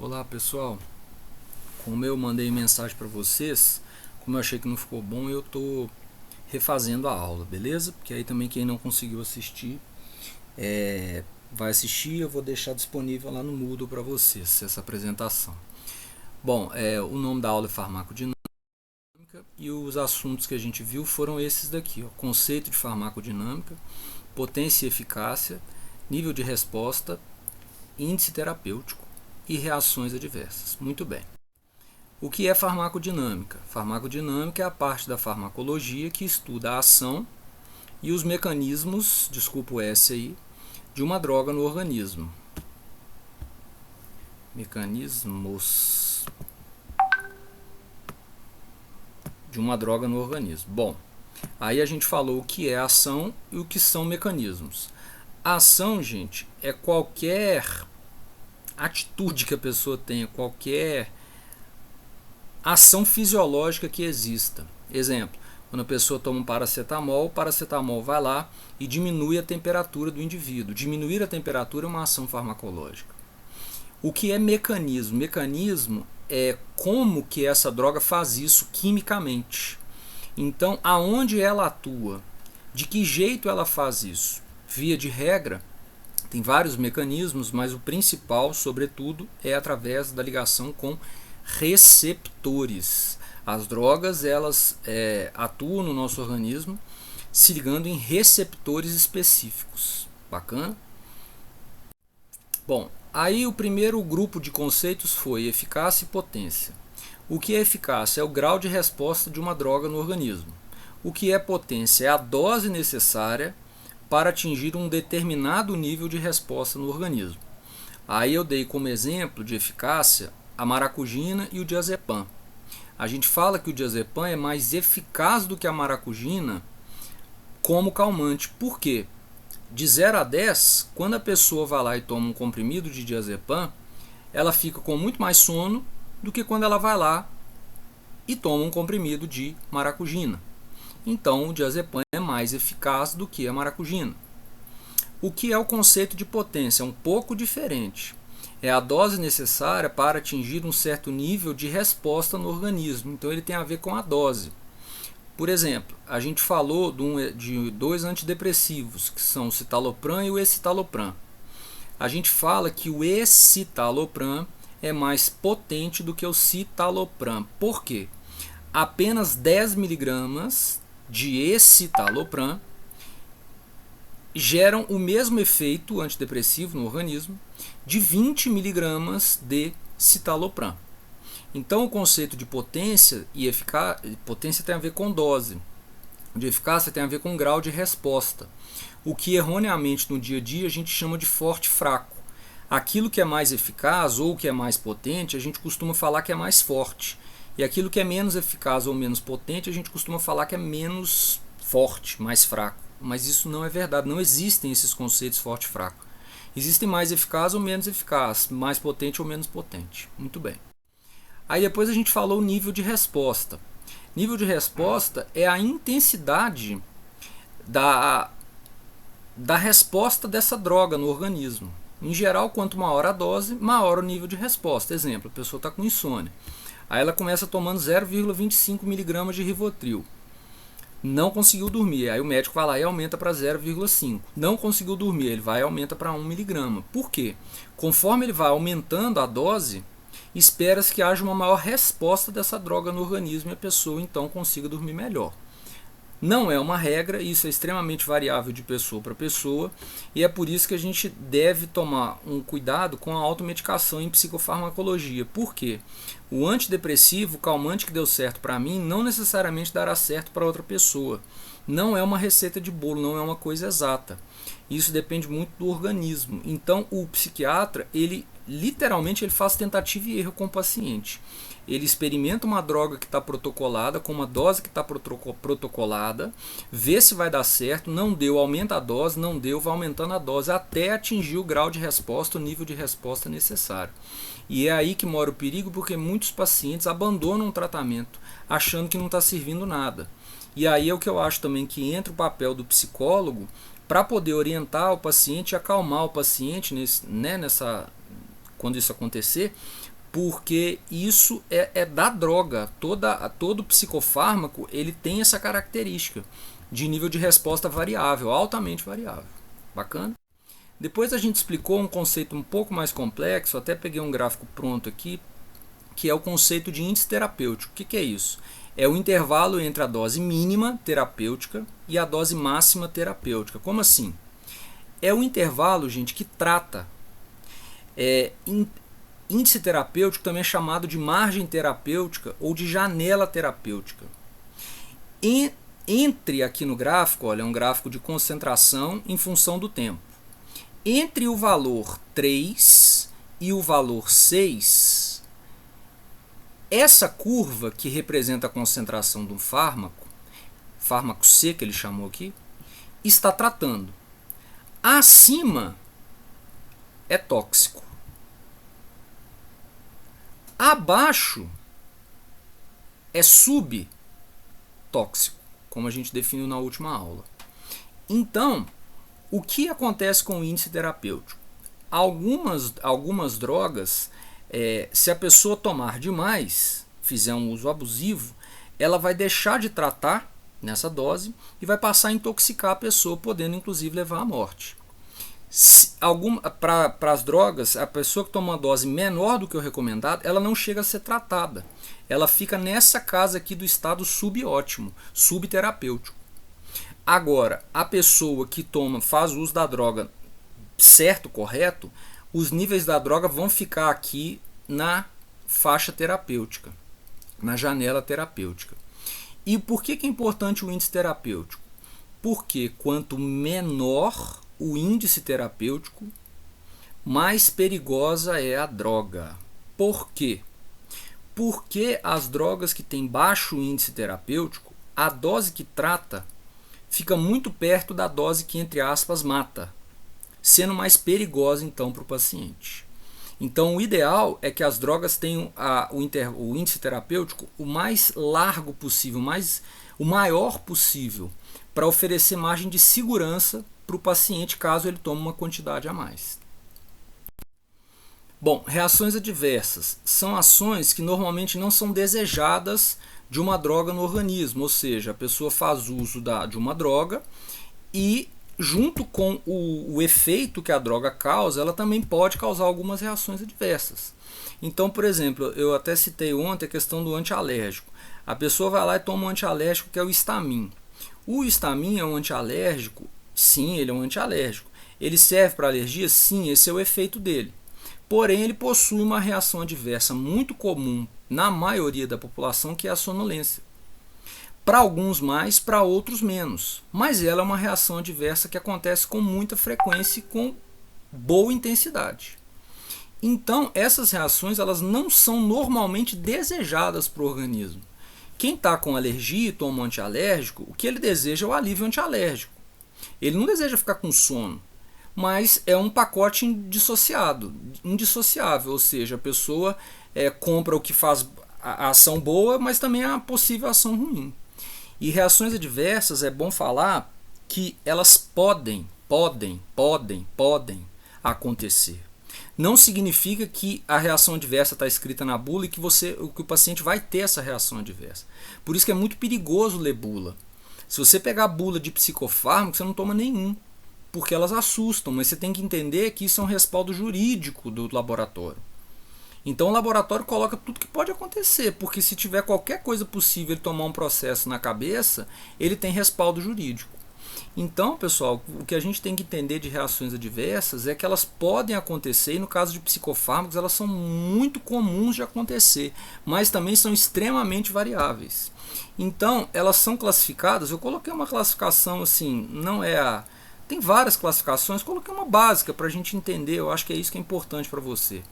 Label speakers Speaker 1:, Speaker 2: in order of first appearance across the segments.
Speaker 1: Olá pessoal, como eu mandei mensagem para vocês, como eu achei que não ficou bom, eu tô refazendo a aula, beleza? Porque aí também quem não conseguiu assistir vai assistir, eu vou deixar disponível lá no Moodle para vocês essa apresentação. Bom, o nome da aula é farmacodinâmica e os assuntos que a gente viu foram esses daqui, ó: conceito de farmacodinâmica, potência e eficácia, nível de resposta, índice terapêutico e reações adversas. Muito bem. O que é farmacodinâmica? Farmacodinâmica é a parte da farmacologia que estuda a ação e os mecanismos, desculpa o S aí, de uma droga no organismo. Mecanismos de uma droga no organismo. Bom, aí a gente falou o que é ação e o que são mecanismos. A ação, gente, é qualquer atitude que a pessoa tenha, qualquer ação fisiológica que exista. Exemplo, quando a pessoa toma um paracetamol, o paracetamol vai lá e diminui a temperatura do indivíduo. Diminuir a temperatura é uma ação farmacológica. O que é mecanismo? Mecanismo é como que essa droga faz isso quimicamente. Então, aonde ela atua? De que jeito ela faz isso? Via de regra, tem vários mecanismos, mas o principal, sobretudo, é através da ligação com receptores. As drogas elas atuam no nosso organismo se ligando em receptores específicos. Bacana? Bom, aí o primeiro grupo de conceitos foi eficácia e potência. O que é eficácia? É o grau de resposta de uma droga no organismo. O que é potência? É a dose necessária para atingir um determinado nível de resposta no organismo. Aí eu dei como exemplo de eficácia a maracugina e o diazepam. A gente fala que o diazepam é mais eficaz do que a maracugina como calmante. Por quê? De 0 a 10, quando a pessoa vai lá e toma um comprimido de diazepam, ela fica com muito mais sono do que quando ela vai lá e toma um comprimido de maracugina. Então, o diazepam é mais eficaz do que a maracugina. O que é o conceito de potência? É um pouco diferente. É a dose necessária para atingir um certo nível de resposta no organismo. Então, ele tem a ver com a dose. Por exemplo, a gente falou de dois antidepressivos, que são o citalopram e o escitalopram. A gente fala que o escitalopram é mais potente do que o citalopram. Por quê? Apenas 10 miligramas de escitalopram geram o mesmo efeito antidepressivo no organismo de 20 miligramas de citalopram. Então o conceito de potência e eficácia, potência tem a ver com dose, de eficácia tem a ver com grau de resposta. O que erroneamente no dia a dia a gente chama de forte e fraco. Aquilo que é mais eficaz ou que é mais potente, a gente costuma falar que é mais forte. E aquilo que é menos eficaz ou menos potente, a gente costuma falar que é menos forte, mais fraco. Mas isso não é verdade, não existem esses conceitos forte e fraco. Existem mais eficaz ou menos eficaz, mais potente ou menos potente. Muito bem. Aí depois a gente falou o nível de resposta. Nível de resposta é a intensidade da resposta dessa droga no organismo. Em geral, quanto maior a dose, maior o nível de resposta. Exemplo, a pessoa está com insônia. Aí ela começa tomando 0,25 miligramas de Rivotril. Não conseguiu dormir. Aí o médico vai lá e aumenta para 0,5. Não conseguiu dormir, ele vai e aumenta para 1 miligrama. Por quê? Conforme ele vai aumentando a dose, espera-se que haja uma maior resposta dessa droga no organismo e a pessoa então consiga dormir melhor. Não é uma regra, isso é extremamente variável de pessoa para pessoa e é por isso que a gente deve tomar um cuidado com a automedicação em psicofarmacologia. Por quê? O antidepressivo, o calmante que deu certo para mim, não necessariamente dará certo para outra pessoa. Não é uma receita de bolo, não é uma coisa exata. Isso depende muito do organismo. Então o psiquiatra, ele literalmente ele faz tentativa e erro com o paciente. Ele experimenta uma droga que está protocolada, com uma dose que está protocolada, vê se vai dar certo, não deu, aumenta a dose, não deu, vai aumentando a dose até atingir o grau de resposta, o nível de resposta necessário. E é aí que mora o perigo, porque muitos pacientes abandonam o tratamento, achando que não está servindo nada. E aí é o que eu acho também que entra o papel do psicólogo para poder orientar o paciente e acalmar o paciente quando isso acontecer, porque isso é da droga. Todo psicofármaco ele tem essa característica de nível de resposta variável, altamente variável. Bacana? Depois a gente explicou um conceito um pouco mais complexo, até peguei um gráfico pronto aqui, que é o conceito de índice terapêutico. O que é isso? É o intervalo entre a dose mínima terapêutica e a dose máxima terapêutica. Como assim? É o intervalo, gente, que trata. Índice terapêutico também é chamado de margem terapêutica ou de janela terapêutica. Entre aqui no gráfico, olha, é um gráfico de concentração em função do tempo. Entre o valor 3 e o valor 6, essa curva que representa a concentração de um fármaco, fármaco C que ele chamou aqui, está tratando. Acima é tóxico. Abaixo é subtóxico, como a gente definiu na última aula. Então, o que acontece com o índice terapêutico? Algumas drogas, se a pessoa tomar demais, fizer um uso abusivo, ela vai deixar de tratar nessa dose e vai passar a intoxicar a pessoa, podendo inclusive levar à morte. Para as drogas, a pessoa que toma uma dose menor do que o recomendado, ela não chega a ser tratada. Ela fica nessa casa aqui do estado subótimo, subterapêutico. Agora, a pessoa que faz uso da droga certo, correto, os níveis da droga vão ficar aqui na faixa terapêutica, na janela terapêutica. E por que é importante o índice terapêutico? Porque quanto menor o índice terapêutico, mais perigosa é a droga. Por quê? Porque as drogas que têm baixo índice terapêutico, a dose que trata fica muito perto da dose que, entre aspas, mata, sendo mais perigosa então para o paciente. Então o ideal é que as drogas tenham o índice terapêutico o mais largo possível, o maior possível, para oferecer margem de segurança para o paciente caso ele tome uma quantidade a mais. Bom, reações adversas são ações que normalmente não são desejadas de uma droga no organismo, ou seja, a pessoa faz uso de uma droga e junto com o efeito que a droga causa, ela também pode causar algumas reações adversas. Então, por exemplo, eu até citei ontem a questão do antialérgico. A pessoa vai lá e toma um antialérgico que é o Histamin. O Histamin é um antialérgico? Sim, ele é um antialérgico. Ele serve para alergia? Sim, esse é o efeito dele. Porém, ele possui uma reação adversa muito comum na maioria da população, que é a sonolência. Para alguns mais, para outros menos. Mas ela é uma reação adversa que acontece com muita frequência e com boa intensidade. Então, essas reações elas não são normalmente desejadas para o organismo. Quem está com alergia e toma um antialérgico, o que ele deseja é o alívio antialérgico. Ele não deseja ficar com sono, mas é um pacote indissociável, ou seja, a pessoa compra o que faz a ação boa, mas também a possível ação ruim. E reações adversas, é bom falar que elas podem acontecer. Não significa que a reação adversa está escrita na bula e que o paciente vai ter essa reação adversa. Por isso que é muito perigoso ler bula. Se você pegar bula de psicofármaco, você não toma nenhum, porque elas assustam, mas você tem que entender que isso é um respaldo jurídico do laboratório. Então o laboratório coloca tudo que pode acontecer, porque se tiver qualquer coisa possível ele tomar um processo na cabeça, ele tem respaldo jurídico. Então, pessoal, o que a gente tem que entender de reações adversas é que elas podem acontecer, e no caso de psicofármacos elas são muito comuns de acontecer, mas também são extremamente variáveis. Então, elas são classificadas, eu coloquei uma classificação assim, não é a... Tem várias classificações, coloquei uma básica para a gente entender, eu acho que é isso que é importante para você.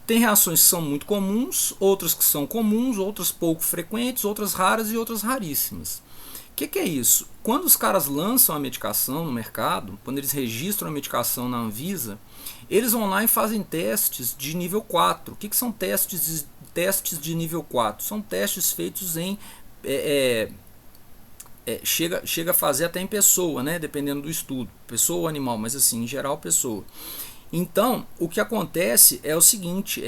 Speaker 1: Tem reações que são muito comuns, outras que são comuns, outras pouco frequentes, outras raras e outras raríssimas. O que é isso? Quando os caras lançam a medicação no mercado, quando eles registram a medicação na Anvisa, eles vão lá e fazem testes de nível 4. O que são testes de nível 4? São testes feitos em... chega a fazer até em pessoa, né? Dependendo do estudo. Pessoa ou animal, mas assim, em geral pessoa. Então, o que acontece é o seguinte,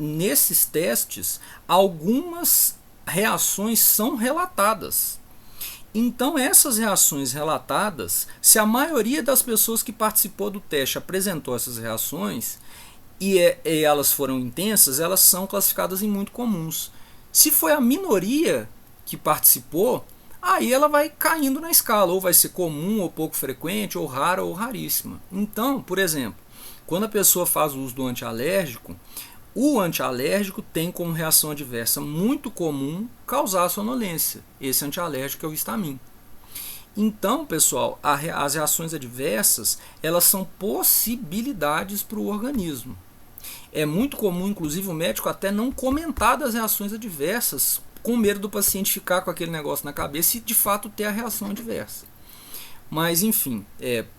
Speaker 1: nesses testes, algumas reações são relatadas. Então, essas reações relatadas, se a maioria das pessoas que participou do teste apresentou essas reações e elas foram intensas, elas são classificadas em muito comuns. Se foi a minoria que participou, aí ela vai caindo na escala, ou vai ser comum, ou pouco frequente, ou rara, ou raríssima. Então, por exemplo, quando a pessoa faz o uso do antialérgico, o antialérgico tem como reação adversa muito comum causar sonolência. Esse antialérgico é o Histamin. Então, pessoal, as reações adversas, elas são possibilidades para o organismo. É muito comum, inclusive, o médico até não comentar das reações adversas, com medo do paciente ficar com aquele negócio na cabeça e de fato ter a reação adversa. Mas enfim,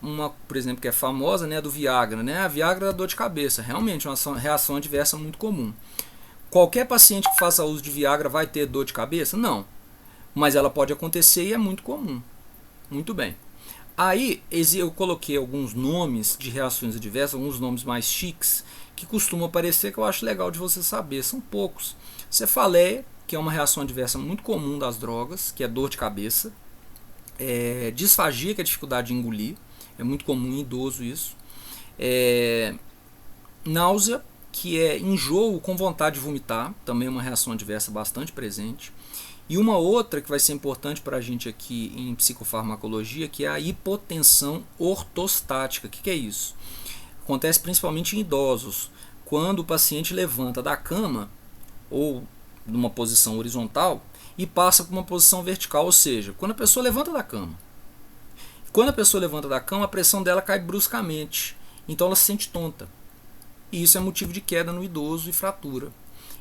Speaker 1: uma, por exemplo, que é famosa, né, do Viagra, né? A Viagra dá dor de cabeça, realmente é uma reação adversa muito comum. Qualquer paciente que faça uso de Viagra vai ter dor de cabeça? Não. Mas ela pode acontecer e é muito comum. Muito bem. Aí eu coloquei alguns nomes de reações adversas, alguns nomes mais chiques, que costumam aparecer, que eu acho legal de você saber. São poucos. Cefaleia, que é uma reação adversa muito comum das drogas, que é dor de cabeça. Disfagia, que é dificuldade de engolir, é muito comum em idoso isso. Náusea, que é enjoo com vontade de vomitar, também é uma reação adversa bastante presente. E uma outra que vai ser importante para a gente aqui em psicofarmacologia, que é a hipotensão ortostática. O que é isso? Acontece principalmente em idosos, quando o paciente levanta da cama ou numa posição horizontal e passa para uma posição vertical, ou seja, quando a pessoa levanta da cama. Quando a pessoa levanta da cama, a pressão dela cai bruscamente, então ela se sente tonta. E isso é motivo de queda no idoso e fratura.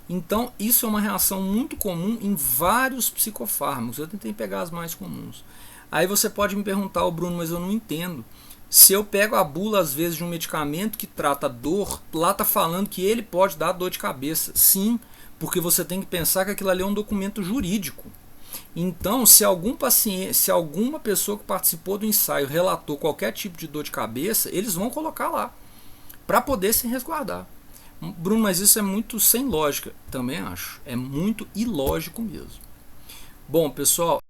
Speaker 1: Então, isso é uma reação muito comum em vários psicofármacos. Eu tentei pegar as mais comuns. Aí você pode me perguntar, Bruno, mas eu não entendo. Se eu pego a bula, às vezes, de um medicamento que trata dor, lá está falando que ele pode dar dor de cabeça. Sim, porque você tem que pensar que aquilo ali é um documento jurídico. Então, se algum paciente, se alguma pessoa que participou do ensaio relatou qualquer tipo de dor de cabeça, eles vão colocar lá, para poder se resguardar. Bruno, mas isso é muito sem lógica. Também acho. É muito ilógico mesmo. Bom, pessoal,